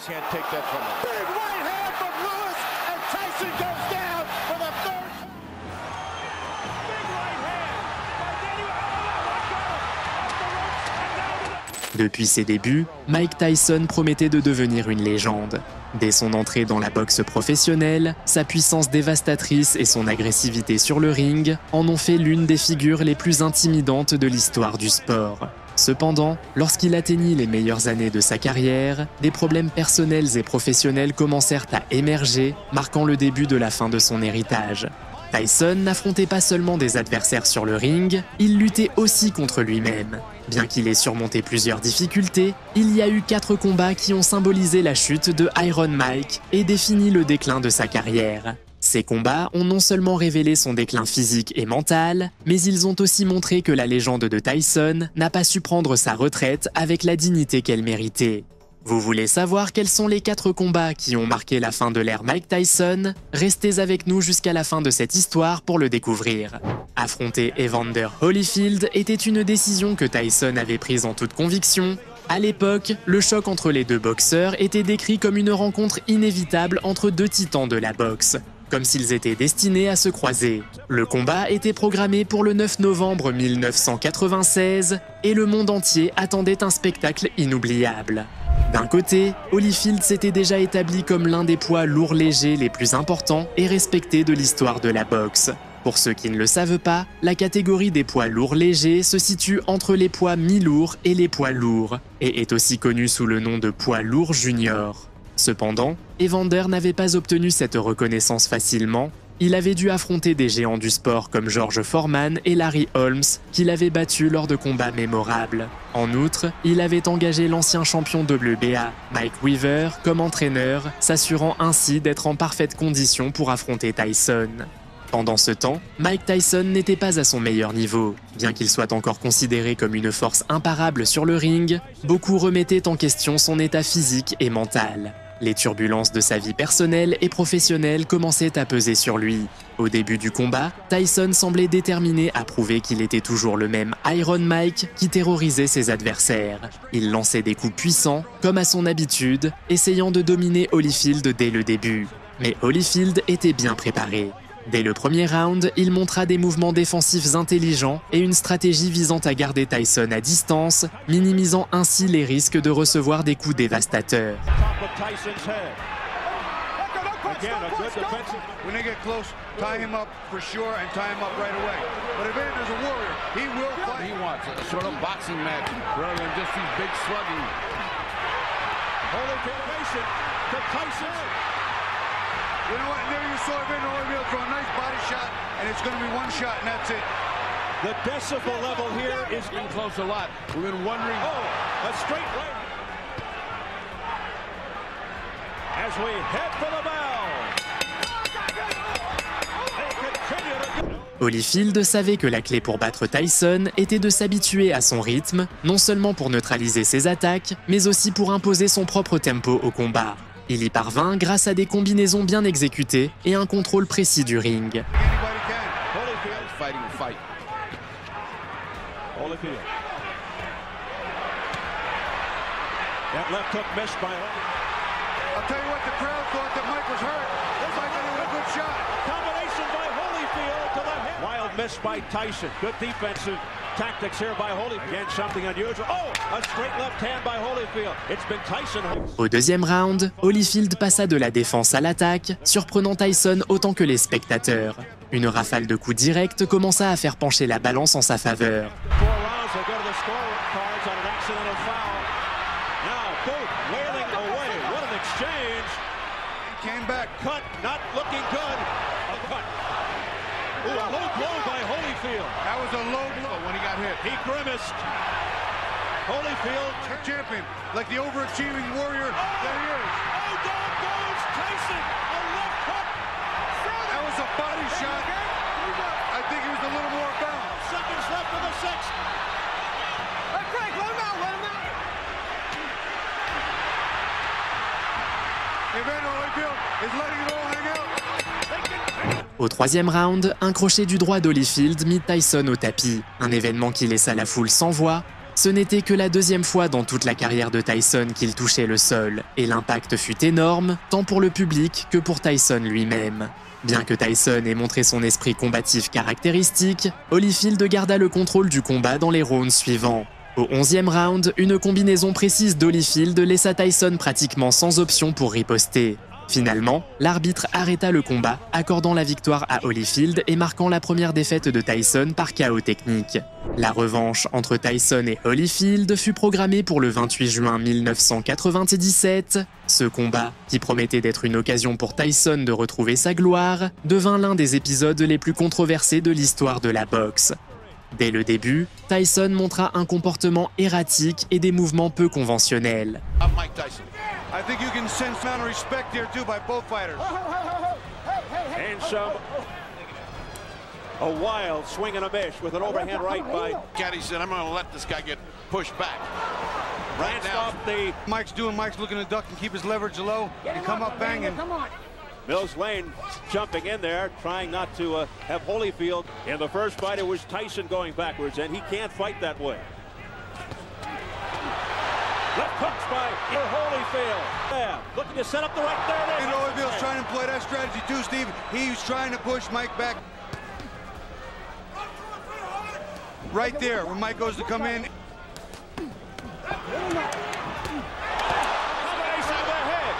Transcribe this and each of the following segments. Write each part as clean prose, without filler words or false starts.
Can't take that from him. Big right hand from Lewis, and Tyson goes down for the third. Big right hand by Daniel. Depuis ses débuts, Mike Tyson promettait de devenir une légende. Dès son entrée dans la boxe professionnelle, sa puissance dévastatrice et son agressivité sur le ring en ont fait l'une des figures les plus intimidantes de l'histoire du sport. Cependant, lorsqu'il atteignit les meilleures années de sa carrière, des problèmes personnels et professionnels commencèrent à émerger, marquant le début de la fin de son héritage. Tyson n'affrontait pas seulement des adversaires sur le ring, il luttait aussi contre lui-même. Bien qu'il ait surmonté plusieurs difficultés, il y a eu 4 combats qui ont symbolisé la chute de Iron Mike et défini le déclin de sa carrière. Ces combats ont non seulement révélé son déclin physique et mental, mais ils ont aussi montré que la légende de Tyson n'a pas su prendre sa retraite avec la dignité qu'elle méritait. Vous voulez savoir quels sont les 4 combats qui ont marqué la fin de l'ère Mike Tyson? Restez avec nous jusqu'à la fin de cette histoire pour le découvrir. Affronter Evander Holyfield était une décision que Tyson avait prise en toute conviction. À l'époque, le choc entre les deux boxeurs était décrit comme une rencontre inévitable entre 2 titans de la boxe, comme s'ils étaient destinés à se croiser. Le combat était programmé pour le 9 novembre 1996 et le monde entier attendait un spectacle inoubliable. D'un côté, Holyfield s'était déjà établi comme l'un des poids lourds légers les plus importants et respectés de l'histoire de la boxe. Pour ceux qui ne le savent pas, la catégorie des poids lourds légers se situe entre les poids mi-lourds et les poids lourds, et est aussi connue sous le nom de poids lourd junior. Cependant, Evander n'avait pas obtenu cette reconnaissance facilement. Il avait dû affronter des géants du sport comme George Foreman et Larry Holmes, qu'il avait battus lors de combats mémorables. En outre, il avait engagé l'ancien champion WBA, Mike Weaver, comme entraîneur, s'assurant ainsi d'être en parfaite condition pour affronter Tyson. Pendant ce temps, Mike Tyson n'était pas à son meilleur niveau. Bien qu'il soit encore considéré comme une force imparable sur le ring, beaucoup remettaient en question son état physique et mental. Les turbulences de sa vie personnelle et professionnelle commençaient à peser sur lui. Au début du combat, Tyson semblait déterminé à prouver qu'il était toujours le même Iron Mike qui terrorisait ses adversaires. Il lançait des coups puissants, comme à son habitude, essayant de dominer Holyfield dès le début. Mais Holyfield était bien préparé. Dès le premier round, il montra des mouvements défensifs intelligents et une stratégie visant à garder Tyson à distance, minimisant ainsi les risques de recevoir des coups dévastateurs. You know what? There you saw Evander Holyfield throw a nice body shot, and it's going to be one shot, and that's it. The decibel level here is getting close a lot. We've been wondering. Oh, a straight right. As we head for the bell. Holyfield savait que la clé pour battre Tyson était de s'habituer à son rythme, non seulement pour neutraliser ses attaques, mais aussi pour imposer son propre tempo au combat. Il y parvint grâce à des combinaisons bien exécutées et un contrôle précis du ring. Missed by Tyson. Good defensive tactics here by Holyfield. Again, something unusual. Oh, a straight left hand by Holyfield. It's been Tyson. Au deuxième round, Holyfield passa de la défense à l'attaque, surprenant Tyson autant que les spectateurs. Une rafale de coups directs commença à faire pencher la balance en sa faveur. Came back, cut, not looking good. A cut. Ooh, a low blow by Holyfield. That was a low blow when he got hit. He grimaced. Holyfield, champion, like the overachieving warrior that he is. Oh, down goes Tyson. A left hook. That was a body shot. I think he was a little more balanced. Seconds left for the sixth. Hey, Craig, let him out, let him out. Evander Holyfield is letting it all hang out. Au troisième round, un crochet du droit d'Holyfield mit Tyson au tapis, un événement qui laissa la foule sans voix. Ce n'était que la deuxième fois dans toute la carrière de Tyson qu'il touchait le sol, et l'impact fut énorme, tant pour le public que pour Tyson lui-même. Bien que Tyson ait montré son esprit combatif caractéristique, Holyfield garda le contrôle du combat dans les rounds suivants. Au 11e round, une combinaison précise d'Holyfield laissa Tyson pratiquement sans option pour riposter. Finalement, l'arbitre arrêta le combat, accordant la victoire à Holyfield et marquant la première défaite de Tyson par KO technique. La revanche entre Tyson et Holyfield fut programmée pour le 28 juin 1997. Ce combat, qui promettait d'être une occasion pour Tyson de retrouver sa gloire, devint l'un des épisodes les plus controversés de l'histoire de la boxe. Dès le début, Tyson montra un comportement erratique et des mouvements peu conventionnels. I think you can sense amount of respect here too by both fighters. And a wild swing and a miss with an overhand right by Caddy said, I'm going to let this guy get pushed back. Right now, Mike's looking to duck and keep his leverage low and come up banging. Mills Lane jumping in there, trying not to have Holyfield. In the first fight, it was Tyson going backwards, and he can't fight that way. Left hooks by Holyfield. Yeah, looking to set up the right there. And Holyfield's trying to play that strategy too, Steve. He's trying to push Mike back. Right there, when Mike goes to come in. Combination of the head.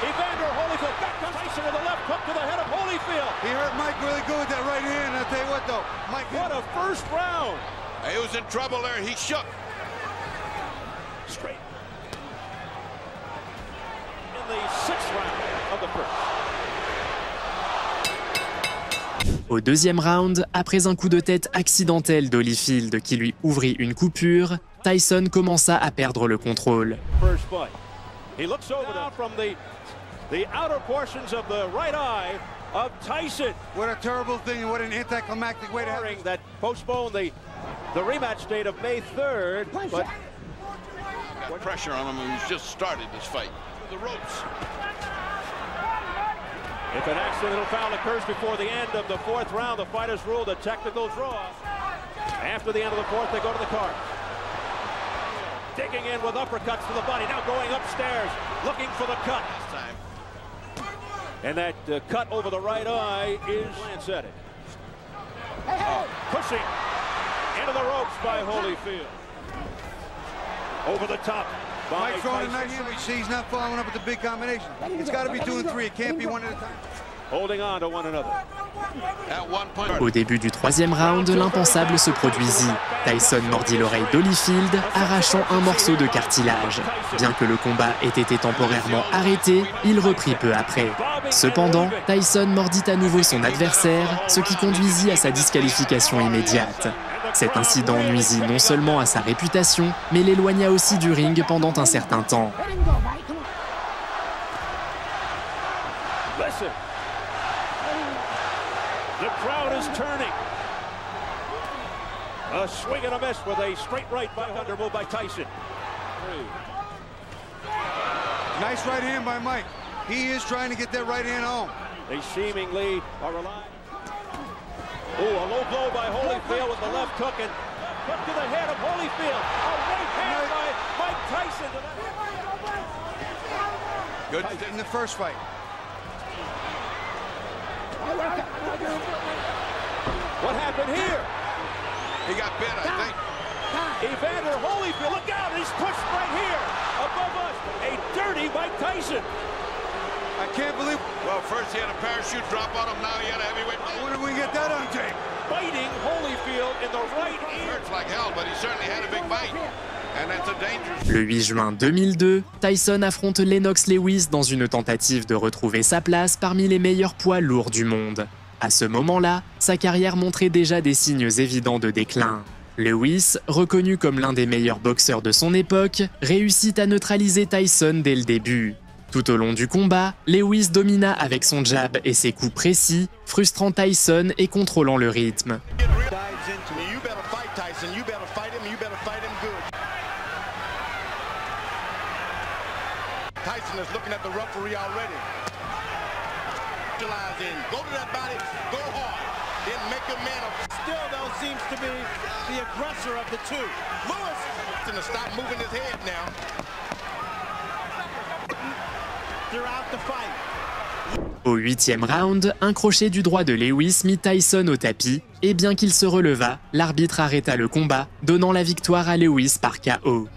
Evander Holyfield back to Tyson with a left hook to the head of Holyfield. He hurt Mike really good with that right hand. I'll tell you what though, Mike. What a first round. He was in trouble there. He shook. Straight. Au deuxième round, après un coup de tête accidentel d'Holyfield qui lui ouvrit une coupure, Tyson commença à perdre le contrôle. Pressure on him who's just started this fight. The ropes. If an accidental foul occurs before the end of the fourth round, the fight is ruled a technical draw. After the end of the fourth, they go to the card. Digging in with uppercuts to the body, now going upstairs, looking for the cut. And that cut over the right eye is Lancetted. Pushing into the ropes by Holyfield. Over the top. Mike throwing a nice we see he's not following up with the big combination. It's got to be 2 and 3. It can't be one at a time. Holding on to one another. Au début du troisième round, l'impensable se produisit. Tyson mordit l'oreille d'Holyfield, arrachant un morceau de cartilage. Bien que le combat ait été temporairement arrêté, il reprit peu après. Cependant, Tyson mordit à nouveau son adversaire, ce qui conduisit à sa disqualification immédiate. Cet incident nuisit non seulement à sa réputation, mais l'éloigna aussi du ring pendant un certain temps. The crowd is turning. A swing and a miss with a straight right by Underwood by Tyson. Nice right hand by Mike. He is trying to get that right hand home. They seemingly are alive. Oh, a low blow by Holyfield with the left hook and hook to the head of Holyfield. A right hand by Mike Tyson. Good in the first fight. What happened here? He got bit, I think. Evander Holyfield, look out, he's pushed right here. Above us, a dirty Mike Tyson. I can't believe. Well, first he had a parachute drop on him, now he had a heavyweight. When did we get that on tape? Biting Holyfield in the right ear. Hurts like hell, but he certainly had a big bite. And that's a dangerous. Le 8 juin 2002, Tyson affronte Lennox Lewis dans une tentative de retrouver sa place parmi les meilleurs poids lourds du monde. À ce moment-là, sa carrière montrait déjà des signes évidents de déclin. Lewis, reconnu comme l'un des meilleurs boxeurs de son époque, réussit à neutraliser Tyson dès le début. Tout au long du combat, Lewis domina avec son jab et ses coups précis, frustrant Tyson et contrôlant le rythme. Tyson is looking at the referee already. Go to that body, go hard, then make a man of still, though, seems to be the aggressor of the two. Lewis is going to stop moving his head now. Throughout the fight. Au 8e round, un crochet du droit de Lewis mit Tyson au tapis, et bien qu'il se releva, l'arbitre arrêta le combat, donnant la victoire à Lewis par KO.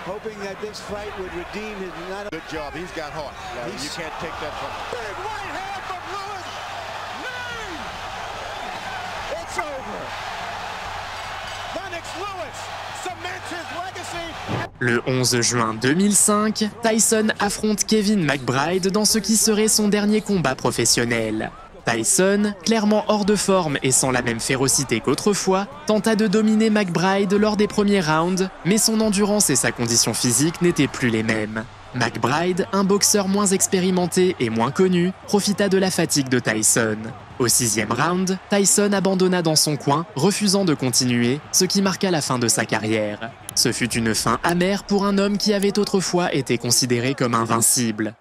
Hoping that this fight would redeem his... Good job. He's got heart. You can't take that from him. Big right hand from Lewis. Nine. It's over. Lennox Lewis cements his legacy. Le 11 juin 2005, Tyson affronte Kevin McBride dans ce qui serait son dernier combat professionnel. Tyson, clairement hors de forme et sans la même férocité qu'autrefois, tenta de dominer McBride lors des premiers rounds, mais son endurance et sa condition physique n'étaient plus les mêmes. McBride, un boxeur moins expérimenté et moins connu, profita de la fatigue de Tyson. Au 6e round, Tyson abandonna dans son coin, refusant de continuer, ce qui marqua la fin de sa carrière. Ce fut une fin amère pour un homme qui avait autrefois été considéré comme invincible.